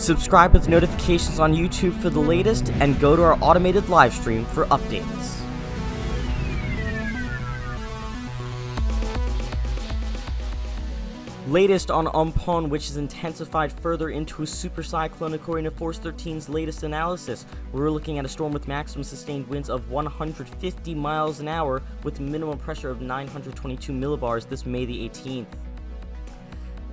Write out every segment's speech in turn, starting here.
Subscribe with notifications on YouTube for the latest, and go to our automated live stream for updates. Latest on Amphan, which is intensified further into a super cyclone according to Force 13's latest analysis. We're looking at a storm with maximum sustained winds of 150 miles an hour with minimum pressure of 922 millibars this May the 18th.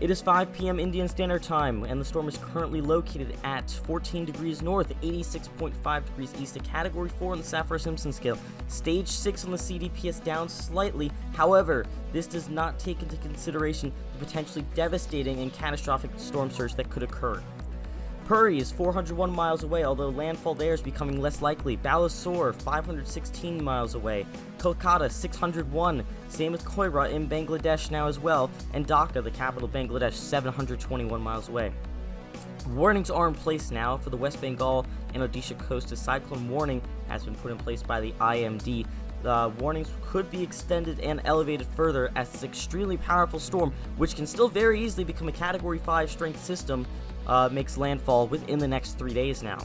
It is 5 p.m. Indian Standard Time, and the storm is currently located at 14 degrees north, 86.5 degrees east, a Category 4 on the Saffir-Simpson scale. Stage 6 on the CDPS down slightly. However, this does not take into consideration the potentially devastating and catastrophic storm surge that could occur. Puri is 401 miles away, although landfall there is becoming less likely. Balasore, 516 miles away. Kolkata, 601. Same with Koira in Bangladesh now as well. And Dhaka, the capital of Bangladesh, 721 miles away. Warnings are in place now for the West Bengal and Odisha coast. A cyclone warning has been put in place by the IMD. The warnings could be extended and elevated further as this extremely powerful storm, which can still very easily become a Category 5 strength system, makes landfall within the next 3 days now.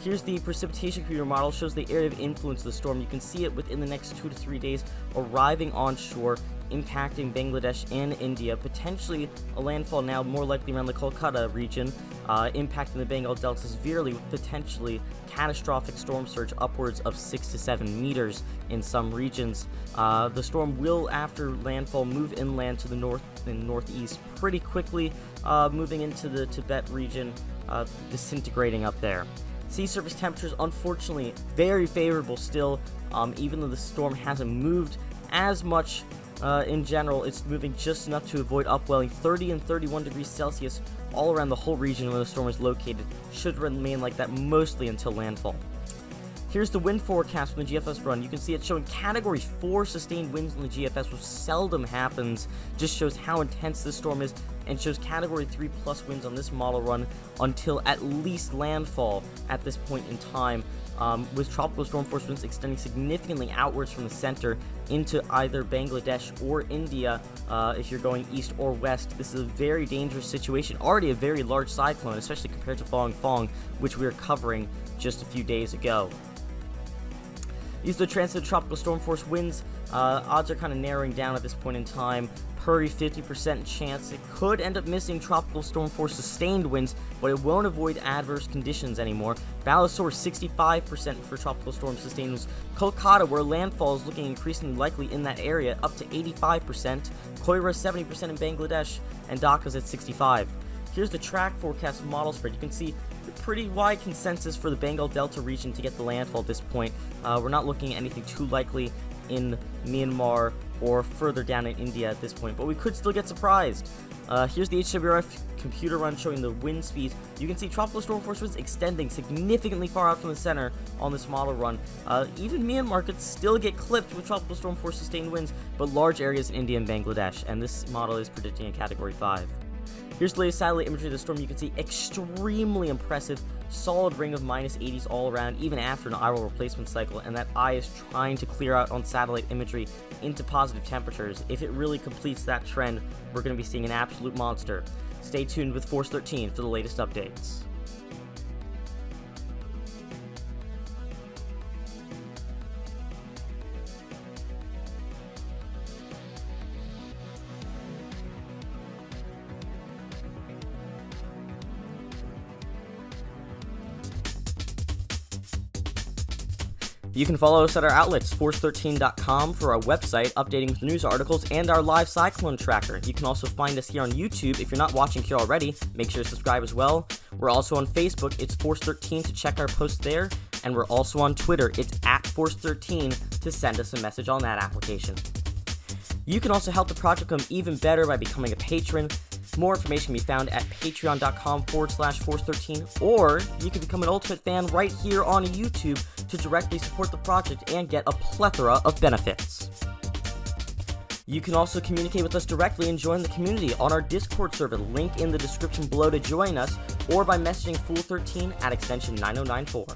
Here's the precipitation computer model, shows the area of influence of the storm. You can see it within the next 2 to 3 days arriving onshore, impacting Bangladesh and India, potentially a landfall now more likely around the Kolkata region, impacting the Bengal Delta severely with potentially catastrophic storm surge upwards of 6 to 7 meters in some regions. The storm will, after landfall, move inland to the north and northeast pretty quickly, moving into the Tibet region, disintegrating up there. Sea surface temperatures, unfortunately, very favorable still, even though the storm hasn't moved as much. In general, it's moving just enough to avoid upwelling. 30 and 31 degrees Celsius all around the whole region where the storm is located. Should remain like that mostly until landfall. Here's the wind forecast from the GFS run. You can see it's showing Category 4 sustained winds in the GFS, which seldom happens. Just shows how intense this storm is, and shows Category 3 plus winds on this model run until at least landfall at this point in time, with tropical storm force winds extending significantly outwards from the center into either Bangladesh or India. If you're going east or west, this is a very dangerous situation. Already a very large cyclone, especially compared to Fong, which we were covering just a few days ago. Use the transit tropical storm force winds. Odds are kind of narrowing down at this point in time. Puri, 50% chance. It could end up missing tropical storm force sustained winds, but it won't avoid adverse conditions anymore. Balasore, 65% for tropical storm sustained winds. Kolkata, where landfall is looking increasingly likely in that area, up to 85%. Koira, 70% in Bangladesh, and Dhaka's at 65%. Here's the track forecast model spread. You can see a pretty wide consensus for the Bengal Delta region to get the landfall at this point. We're not looking at anything too likely in Myanmar or further down in India at this point, but we could still get surprised. Here's the HWRF computer run showing the wind speeds. You can see tropical storm force winds extending significantly far out from the center on this model run. Even Myanmar could still get clipped with tropical storm force sustained winds, but large areas in India and Bangladesh, and this model is predicting a Category 5. Here's the latest satellite imagery of the storm. You can see extremely impressive, solid ring of minus 80s all around, even after an iral replacement cycle, and that eye is trying to clear out on satellite imagery into positive temperatures. If it really completes that trend, we're going to be seeing an absolute monster. Stay tuned with Force 13 for the latest updates. You can follow us at our outlets, force13.com for our website, updating with news articles, and our live cyclone tracker. You can also find us here on YouTube. If you're not watching here already, make sure to subscribe as well. We're also on Facebook. It's Force13 to check our posts there. And we're also on Twitter. It's at Force13 to send us a message on that application. You can also help the project become even better by becoming a patron. More information can be found at patreon.com/Force13, or you can become an Ultimate fan right here on YouTube to directly support the project and get a plethora of benefits. You can also communicate with us directly and join the community on our Discord server, link in the description below to join us, or by messaging Fool13 at extension 9094.